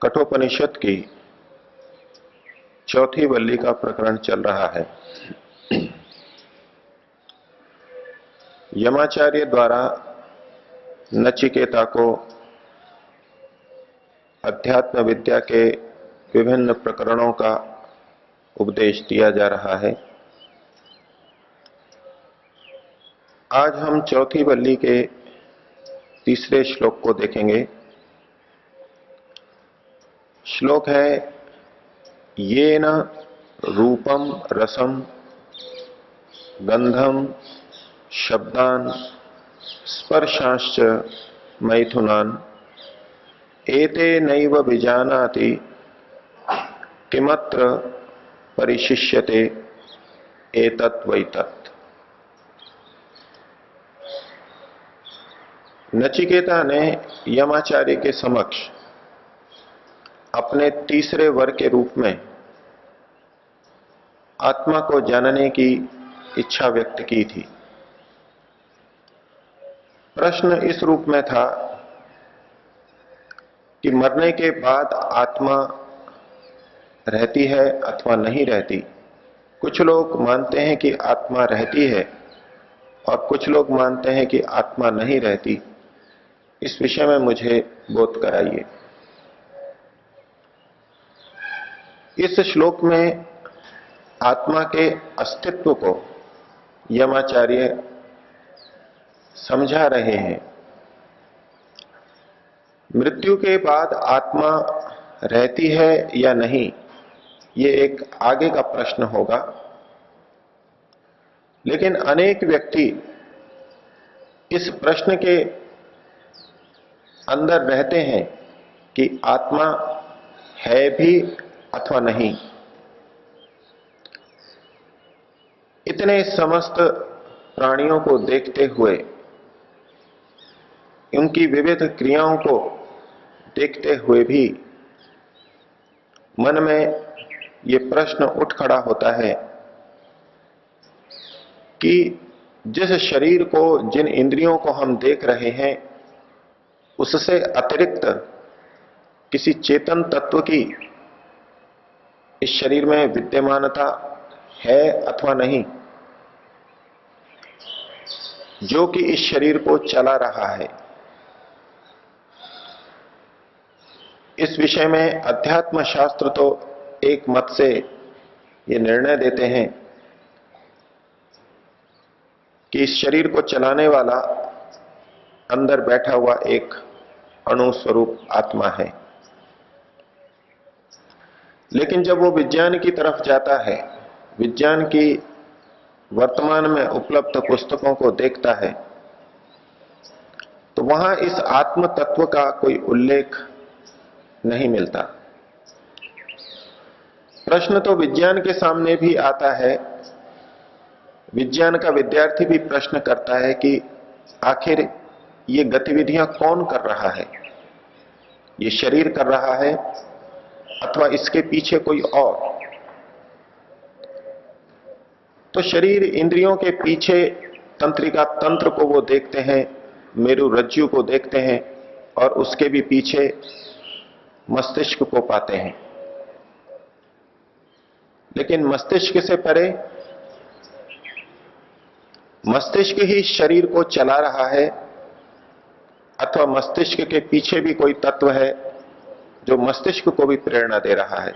कठोपनिषद की चौथी वल्ली का प्रकरण चल रहा है। यमाचार्य द्वारा नचिकेता को अध्यात्म विद्या के विभिन्न प्रकरणों का उपदेश दिया जा रहा है। आज हम चौथी वल्ली के तीसरे श्लोक को देखेंगे। श्लोक है, येन रूपम रसम गंधम शब्दान स्पर्शांश्च मैथुनान एते नैव विजानाति किमत्र परिशिष्यते एतत् वैतत्। नचिकेता ने यमाचार्य के समक्ष अपने तीसरे वर के रूप में आत्मा को जानने की इच्छा व्यक्त की थी। प्रश्न इस रूप में था कि मरने के बाद आत्मा रहती है अथवा नहीं रहती। कुछ लोग मानते हैं कि आत्मा रहती है और कुछ लोग मानते हैं कि आत्मा नहीं रहती। इस विषय में मुझे बोध कराइए। इस श्लोक में आत्मा के अस्तित्व को यमाचार्य समझा रहे हैं। मृत्यु के बाद आत्मा रहती है या नहीं, ये एक आगे का प्रश्न होगा। लेकिन अनेक व्यक्ति इस प्रश्न के अंदर रहते हैं कि आत्मा है भी अथवा नहीं। इतने समस्त प्राणियों को देखते हुए, उनकी विविध क्रियाओं को देखते हुए भी मन में ये प्रश्न उठ खड़ा होता है कि जिस शरीर को, जिन इंद्रियों को हम देख रहे हैं, उससे अतिरिक्त किसी चेतन तत्व की इस शरीर में विद्यमानता है अथवा नहीं, जो कि इस शरीर को चला रहा है। इस विषय में अध्यात्म शास्त्र तो एक मत से ये निर्णय देते हैं कि इस शरीर को चलाने वाला अंदर बैठा हुआ एक अणु स्वरूप आत्मा है। लेकिन जब वो विज्ञान की तरफ जाता है, विज्ञान की वर्तमान में उपलब्ध पुस्तकों को देखता है, तो वहां इस आत्म तत्व का कोई उल्लेख नहीं मिलता। प्रश्न तो विज्ञान के सामने भी आता है। विज्ञान का विद्यार्थी भी प्रश्न करता है कि आखिर ये गतिविधियां कौन कर रहा है? ये शरीर कर रहा है अथवा इसके पीछे कोई और? तो शरीर इंद्रियों के पीछे तंत्रिका तंत्र को वो देखते हैं, मेरु रज्जु को देखते हैं और उसके भी पीछे मस्तिष्क को पाते हैं। लेकिन मस्तिष्क से परे मस्तिष्क ही शरीर को चला रहा है अथवा मस्तिष्क के पीछे भी कोई तत्व है जो मस्तिष्क को भी प्रेरणा दे रहा है?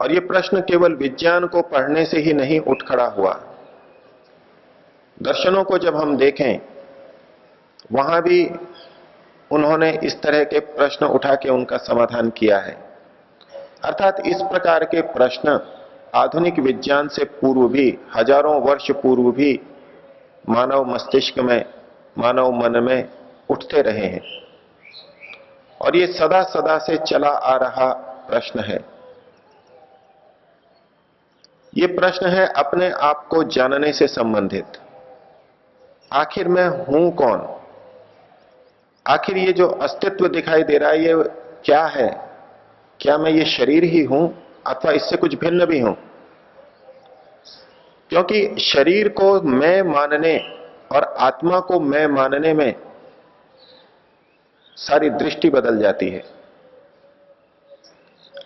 और यह प्रश्न केवल विज्ञान को पढ़ने से ही नहीं उठ खड़ा हुआ। दर्शनों को जब हम देखें, वहां भी उन्होंने इस तरह के प्रश्न उठा के उनका समाधान किया है। अर्थात इस प्रकार के प्रश्न आधुनिक विज्ञान से पूर्व भी, हजारों वर्ष पूर्व भी मानव मस्तिष्क में, मानव मन में उठते रहे हैं और ये सदा सदा से चला आ रहा प्रश्न है। ये प्रश्न है अपने आप को जानने से संबंधित। आखिर मैं हूं कौन? आखिर ये जो अस्तित्व दिखाई दे रहा है, ये क्या है? क्या मैं ये शरीर ही हूं अथवा इससे कुछ भिन्न भी हूं? क्योंकि शरीर को मैं मानने और आत्मा को मैं मानने में सारी दृष्टि बदल जाती है।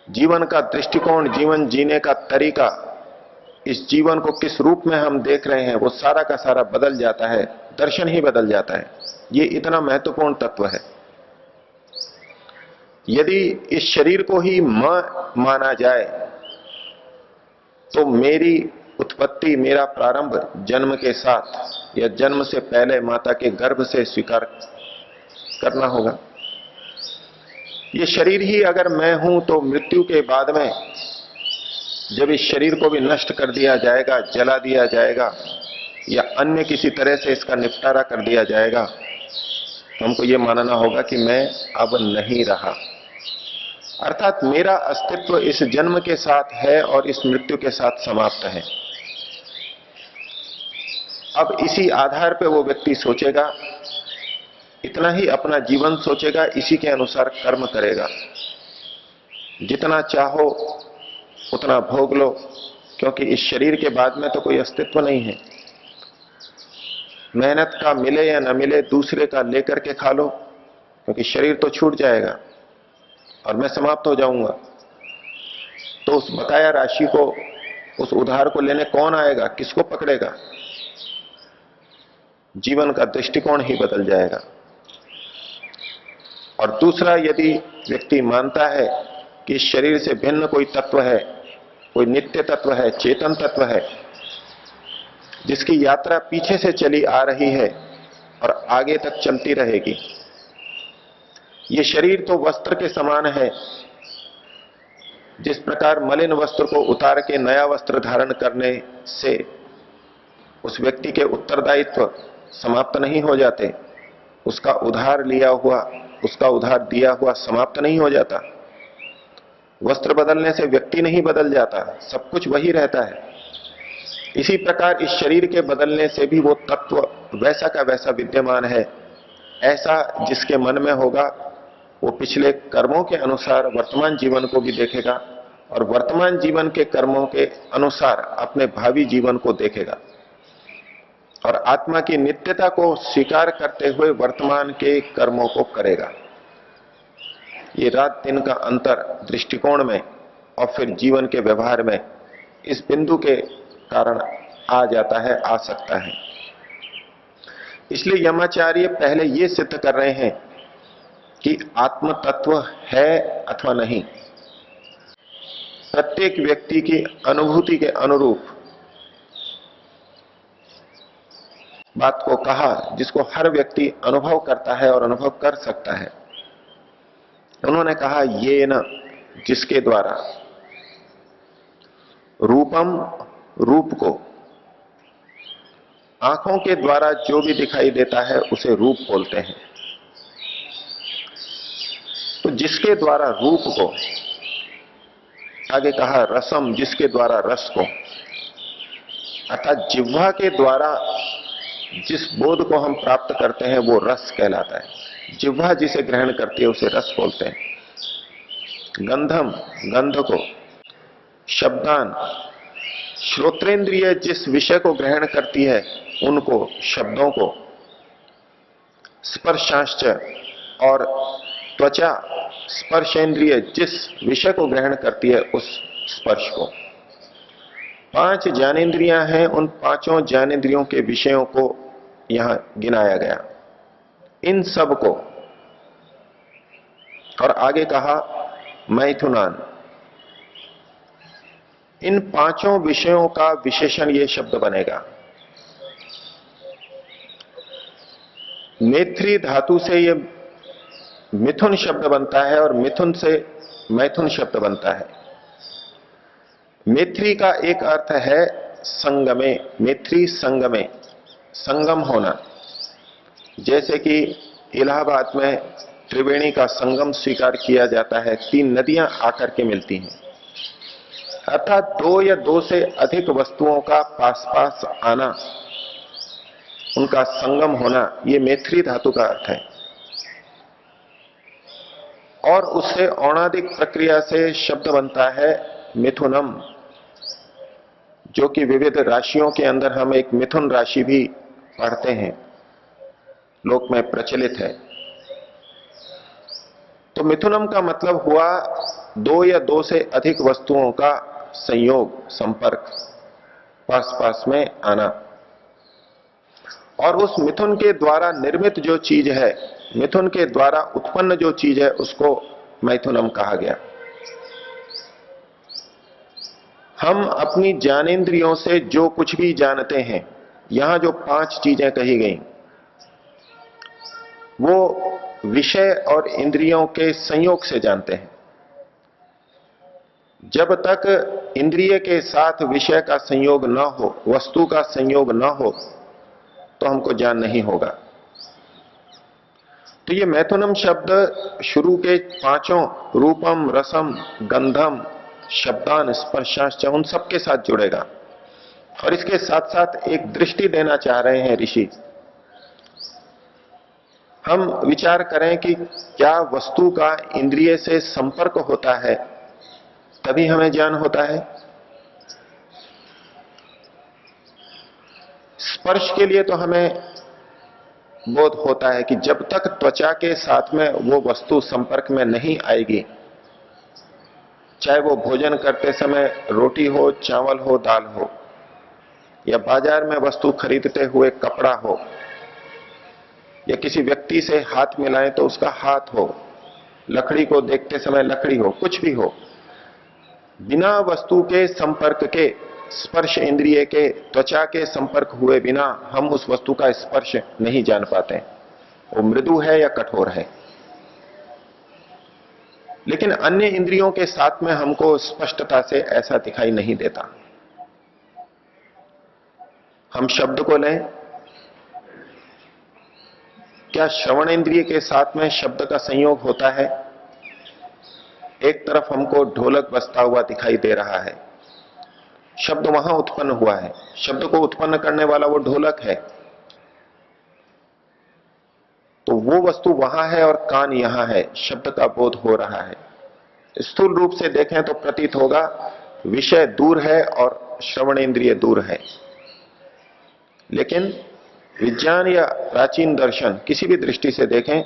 जीवन का दृष्टिकोण, जीवन जीने का तरीका, इस जीवन को किस रूप में हम देख रहे हैं, वो सारा का सारा बदल जाता है, दर्शन ही बदल जाता है। ये इतना महत्वपूर्ण तत्व है। यदि इस शरीर को ही मैं माना जाए तो मेरी उत्पत्ति, मेरा प्रारंभ जन्म के साथ या जन्म से पहले माता के गर्भ से स्वीकार करना होगा। ये शरीर ही अगर मैं हूं तो मृत्यु के बाद में जब इस शरीर को भी नष्ट कर दिया जाएगा, जला दिया जाएगा या अन्य किसी तरह से इसका निपटारा कर दिया जाएगा, तो हमको यह मानना होगा कि मैं अब नहीं रहा। अर्थात मेरा अस्तित्व इस जन्म के साथ है और इस मृत्यु के साथ समाप्त है। अब इसी आधार पर वो व्यक्ति सोचेगा, इतना ही अपना जीवन सोचेगा, इसी के अनुसार कर्म करेगा। जितना चाहो उतना भोग लो, क्योंकि इस शरीर के बाद में तो कोई अस्तित्व नहीं है। मेहनत का मिले या न मिले, दूसरे का लेकर के खा लो, क्योंकि शरीर तो छूट जाएगा और मैं समाप्त हो जाऊंगा। तो उस बकाया राशि को, उस उधार को लेने कौन आएगा, किसको पकड़ेगा? जीवन का दृष्टिकोण ही बदल जाएगा। और दूसरा, यदि व्यक्ति मानता है कि इस शरीर से भिन्न कोई तत्व है, कोई नित्य तत्व है, चेतन तत्व है, जिसकी यात्रा पीछे से चली आ रही है और आगे तक चलती रहेगी। ये शरीर तो वस्त्र के समान है। जिस प्रकार मलिन वस्त्र को उतार के नया वस्त्र धारण करने से उस व्यक्ति के उत्तरदायित्व समाप्त नहीं हो जाते, उसका उधार लिया हुआ, उसका उधार दिया हुआ समाप्त नहीं हो जाता। वस्त्र बदलने से व्यक्ति नहीं बदल जाता, सब कुछ वही रहता है। इसी प्रकार इस शरीर के बदलने से भी वो तत्व वैसा का वैसा विद्यमान है। ऐसा जिसके मन में होगा वो पिछले कर्मों के अनुसार वर्तमान जीवन को भी देखेगा और वर्तमान जीवन के कर्मों के अनुसार अपने भावी जीवन को देखेगा और आत्मा की नित्यता को स्वीकार करते हुए वर्तमान के कर्मों को करेगा। ये रात दिन का अंतर दृष्टिकोण में और फिर जीवन के व्यवहार में इस बिंदु के कारण आ जाता है, आ सकता है। इसलिए यमाचार्य पहले ये सिद्ध कर रहे हैं कि आत्म तत्व है अथवा नहीं। प्रत्येक व्यक्ति की अनुभूति के अनुरूप बात को कहा, जिसको हर व्यक्ति अनुभव करता है और अनुभव कर सकता है। उन्होंने कहा, ये न, जिसके द्वारा रूपम, रूप को, आंखों के द्वारा जो भी दिखाई देता है उसे रूप बोलते हैं। तो जिसके द्वारा रूप को, आगे कहा रसम, जिसके द्वारा रस को, अर्थात जिह्वा के द्वारा जिस बोध को हम प्राप्त करते हैं वो रस कहलाता है। जिह्वा जिसे ग्रहण करती है उसे रस बोलते हैं। गंधम, गंध को, शब्दान, श्रोत्रेंद्रिय जिस विषय को ग्रहण करती है उनको, शब्दों को, स्पर्शांश्च, और त्वचा, स्पर्शेंद्रिय जिस विषय को ग्रहण करती है उस स्पर्श को। 5 ज्ञानेंद्रियां हैं, उन 5 ज्ञानेंद्रियों के विषयों को यहां गिनाया गया, इन सब को। और आगे कहा मैथुनान, इन 5 विषयों का विशेषण ये शब्द बनेगा। मैत्री धातु से ये मिथुन शब्द बनता है और मिथुन से मैथुन शब्द बनता है। मैत्री का एक अर्थ है संगमे, मैत्री संगमे, संगम होना। जैसे कि इलाहाबाद में त्रिवेणी का संगम स्वीकार किया जाता है, 3 नदियां आकर के मिलती हैं। अर्थात 2 या 2 से अधिक वस्तुओं का पास पास आना, उनका संगम होना, ये मैत्री धातु का अर्थ है। और उससे औणादिक प्रक्रिया से शब्द बनता है मिथुनम, जो कि विविध राशियों के अंदर हम एक मिथुन राशि भी पढ़ते हैं, लोक में प्रचलित है। तो मिथुनम का मतलब हुआ दो या दो से अधिक वस्तुओं का संयोग, संपर्क, पास पास में आना। और उस मिथुन के द्वारा निर्मित जो चीज है, मिथुन के द्वारा उत्पन्न जो चीज है, उसको मैथुनम कहा गया। हम अपनी ज्ञानेंद्रियों से जो कुछ भी जानते हैं, यहां जो 5 चीजें कही गई, वो विषय और इंद्रियों के संयोग से जानते हैं। जब तक इंद्रिय के साथ विषय का संयोग न हो, वस्तु का संयोग न हो, तो हमको ज्ञान नहीं होगा। तो ये मैथुनम शब्द शुरू के 5 रूपम, रसम, गंधम, शब्दान, स्पर्शांश, उन सबके साथ जुड़ेगा। और इसके साथ साथ एक दृष्टि देना चाह रहे हैं ऋषि। हम विचार करें कि क्या वस्तु का इंद्रिय से संपर्क होता है तभी हमें ज्ञान होता है? स्पर्श के लिए तो हमें बोध होता है कि जब तक त्वचा के साथ में वो वस्तु संपर्क में नहीं आएगी, चाहे वो भोजन करते समय रोटी हो, चावल हो, दाल हो, या बाजार में वस्तु खरीदते हुए कपड़ा हो, या किसी व्यक्ति से हाथ मिलाएं तो उसका हाथ हो, लकड़ी को देखते समय लकड़ी हो, कुछ भी हो, बिना वस्तु के संपर्क के, स्पर्श इंद्रिय के, त्वचा के संपर्क हुए बिना हम उस वस्तु का स्पर्श नहीं जान पाते, वो मृदु है या कठोर है। लेकिन अन्य इंद्रियों के साथ में हमको स्पष्टता से ऐसा दिखाई नहीं देता। हम शब्द को लें, क्या श्रवण इंद्रिय के साथ में शब्द का संयोग होता है? एक तरफ हमको ढोलक बजता हुआ दिखाई दे रहा है, शब्द वहां उत्पन्न हुआ है, शब्द को उत्पन्न करने वाला वो ढोलक है, तो वो वस्तु वहां है और कान यहां है, शब्द का बोध हो रहा है। स्थूल रूप से देखें तो प्रतीत होगा विषय दूर है और श्रवण इंद्रिय दूर है। लेकिन विज्ञान या प्राचीन दर्शन, किसी भी दृष्टि से देखें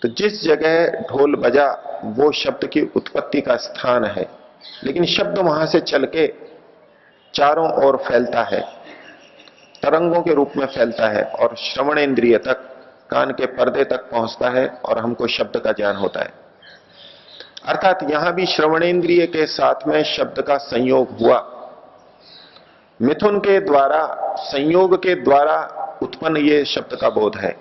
तो जिस जगह ढोल बजा वो शब्द की उत्पत्ति का स्थान है, लेकिन शब्द वहां से चल के चारों ओर फैलता है, तरंगों के रूप में फैलता है और श्रवण इंद्रिय तक, कान के पर्दे तक पहुंचता है और हमको शब्द का ज्ञान होता है। अर्थात यहां भी श्रवणेंद्रिय के साथ में शब्द का संयोग हुआ। मिथुन के द्वारा, संयोग के द्वारा उत्पन्न ये शब्द का बोध है।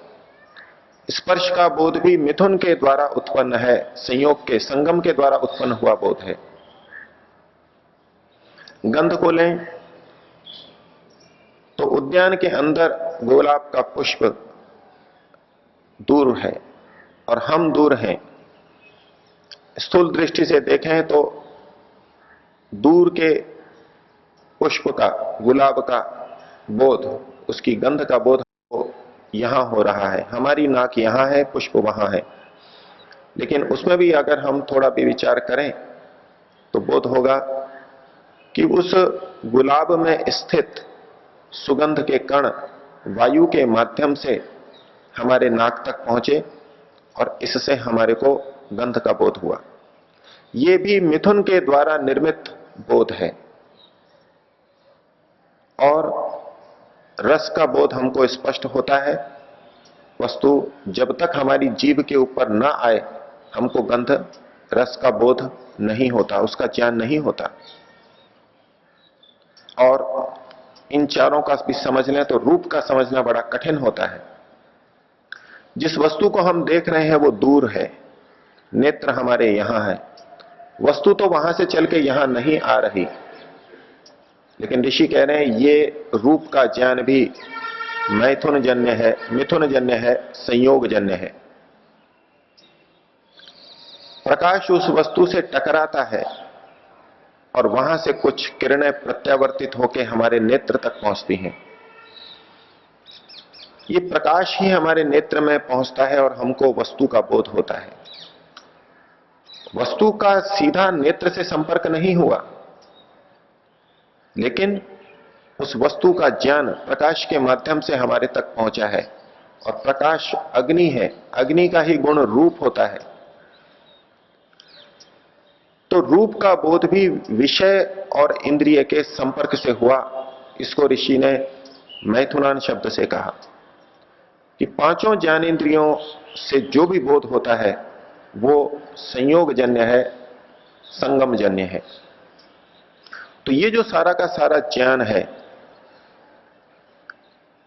स्पर्श का बोध भी मिथुन के द्वारा उत्पन्न है, संयोग के, संगम के द्वारा उत्पन्न हुआ बोध है। गंध को लें तो उद्यान के अंदर गुलाब का पुष्प दूर है और हम दूर हैं। स्थूल दृष्टि से देखें तो दूर के पुष्प का, गुलाब का बोध, उसकी गंध का बोध यहां हो रहा है। हमारी नाक यहां है, पुष्प वहां है, लेकिन उसमें भी अगर हम थोड़ा भी विचार करें तो बोध होगा कि उस गुलाब में स्थित सुगंध के कण वायु के माध्यम से हमारे नाक तक पहुंचे और इससे हमारे को गंध का बोध हुआ। यह भी मिथुन के द्वारा निर्मित बोध है। और रस का बोध हमको स्पष्ट होता है। वस्तु जब तक हमारी जीभ के ऊपर ना आए हमको गंध, रस का बोध नहीं होता, उसका ज्ञान नहीं होता। और इन चारों का भी समझ लें तो रूप का समझना बड़ा कठिन होता है। जिस वस्तु को हम देख रहे हैं वो दूर है, नेत्र हमारे यहां है, वस्तु तो वहां से चल के यहां नहीं आ रही, लेकिन ऋषि कह रहे हैं ये रूप का ज्ञान भी मैथुन जन्य है, मिथुन जन्य है, संयोग जन्य है। प्रकाश उस वस्तु से टकराता है और वहां से कुछ किरणें प्रत्यावर्तित होकर हमारे नेत्र तक पहुंचती हैं। ये प्रकाश ही हमारे नेत्र में पहुंचता है और हमको वस्तु का बोध होता है। वस्तु का सीधा नेत्र से संपर्क नहीं हुआ, लेकिन उस वस्तु का ज्ञान प्रकाश के माध्यम से हमारे तक पहुंचा है, और प्रकाश अग्नि है, अग्नि का ही गुण रूप होता है। तो रूप का बोध भी विषय और इंद्रिय के संपर्क से हुआ। इसको ऋषि ने मैथुनान शब्द से कहा कि पांचों ज्ञानेंद्रियों से जो भी बोध होता है वो संयोगजन्य है, संगमजन्य है। तो ये जो सारा का सारा ज्ञान है,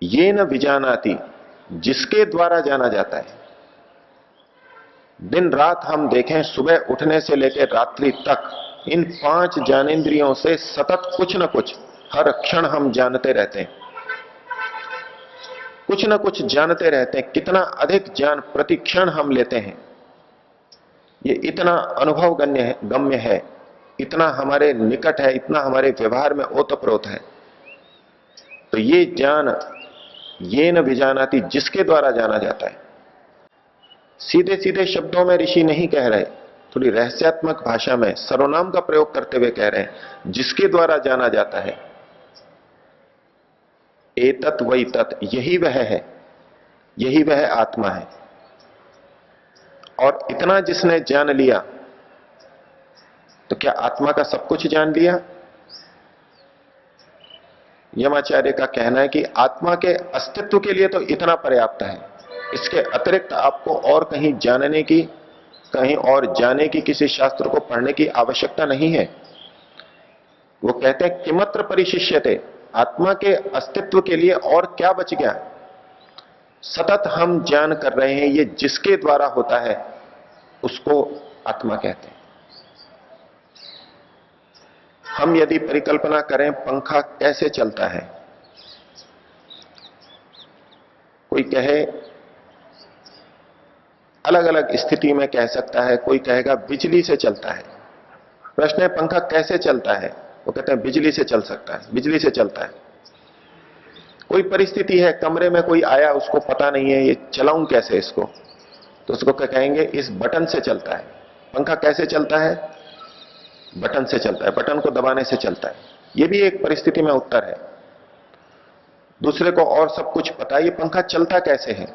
ये न विजानाति, जिसके द्वारा जाना जाता है। दिन रात हम देखें, सुबह उठने से लेकर रात्रि तक इन पांच ज्ञानेंद्रियों से सतत कुछ न कुछ हर क्षण हम जानते रहते हैं, कुछ न कुछ जानते रहते हैं। कितना अधिक ज्ञान प्रति क्षण हम लेते हैं, ये इतना अनुभव गम्य है, इतना हमारे निकट है, इतना हमारे व्यवहार में ओतप्रोत है। तो ये ज्ञान ये न विजानाति, जिसके द्वारा जाना जाता है। सीधे सीधे शब्दों में ऋषि नहीं कह रहे, थोड़ी रहस्यात्मक भाषा में सर्वनाम का प्रयोग करते हुए कह रहे हैं, जिसके द्वारा जाना जाता है। एतत् वही तत्, यही वह है, यही वह आत्मा है। और इतना जिसने जान लिया, तो क्या आत्मा का सब कुछ जान लिया? यमाचार्य का कहना है कि आत्मा के अस्तित्व के लिए तो इतना पर्याप्त है, इसके अतिरिक्त आपको और कहीं जानने की, कहीं और जाने की, किसी शास्त्र को पढ़ने की आवश्यकता नहीं है। वो कहते हैं किमत्र परिशिष्यते, आत्मा के अस्तित्व के लिए और क्या बच गया? सतत हम ज्ञान कर रहे हैं, ये जिसके द्वारा होता है उसको आत्मा कहते हैं। हम यदि परिकल्पना करें पंखा कैसे चलता है, कोई कहे अलग अलग स्थिति में कह सकता है, कोई कहेगा बिजली से चलता है। प्रश्न है पंखा कैसे चलता है? वो कहते हैं बिजली से चल सकता है, बिजली से चलता है। कोई परिस्थिति है, कमरे में कोई आया, उसको पता नहीं है ये चलाऊं कैसे इसको, तो उसको क्या कहेंगे? इस बटन से चलता है। पंखा कैसे चलता है? बटन से चलता है, बटन को दबाने से चलता है। ये भी एक परिस्थिति में उत्तर है। दूसरे को और सब कुछ पता है, ये पंखा चलता कैसे है?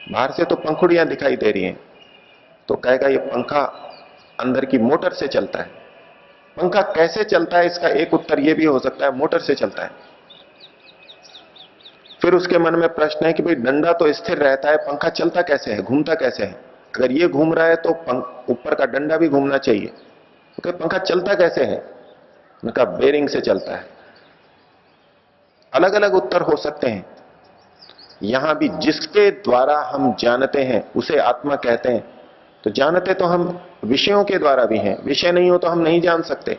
बाहर से तो पंखुड़ियां दिखाई दे रही हैं, तो कहेगा ये पंखा अंदर की मोटर से चलता है। पंखा कैसे चलता है, इसका एक उत्तर यह भी हो सकता है मोटर से चलता है। फिर उसके मन में प्रश्न है कि भाई डंडा तो स्थिर रहता है, पंखा चलता कैसे है, घूमता कैसे है? अगर ये घूम रहा है तो ऊपर का डंडा भी घूमना चाहिए। तो पंखा चलता कैसे है? उनका बेरिंग से चलता है। अलग अलग उत्तर हो सकते हैं। यहां भी जिसके द्वारा हम जानते हैं उसे आत्मा कहते हैं। तो जानते तो हम विषयों के द्वारा भी हैं, विषय नहीं हो तो हम नहीं जान सकते।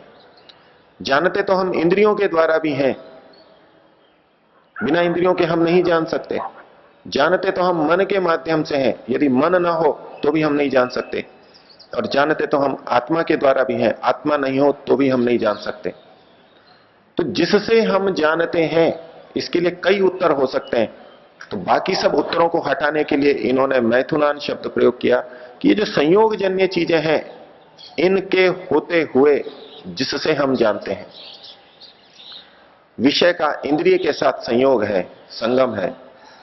जानते तो हम इंद्रियों के द्वारा भी हैं, बिना इंद्रियों के हम नहीं जान सकते। जानते तो हम मन के माध्यम से हैं, यदि मन ना हो तो भी हम नहीं जान सकते। और जानते तो हम आत्मा के द्वारा भी हैं, आत्मा नहीं हो तो भी हम नहीं जान सकते। तो जिससे हम जानते हैं, इसके लिए कई उत्तर हो सकते हैं। तो बाकी सब उत्तरों को हटाने के लिए इन्होंने मैथुनान शब्द प्रयोग किया कि ये जो संयोगजन्य चीजें हैं, इनके होते हुए जिससे हम जानते हैं। विषय का इंद्रिय के साथ संयोग है, संगम है।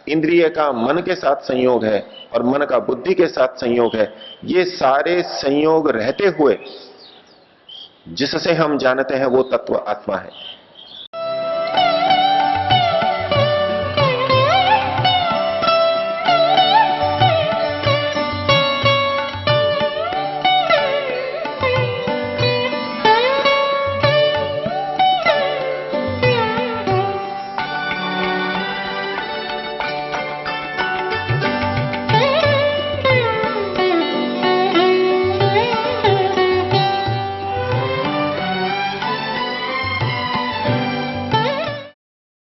इंद्रिय का मन के साथ संयोग है और मन का बुद्धि के साथ संयोग है। ये सारे संयोग रहते हुए जिससे हम जानते हैं वो तत्व आत्मा है।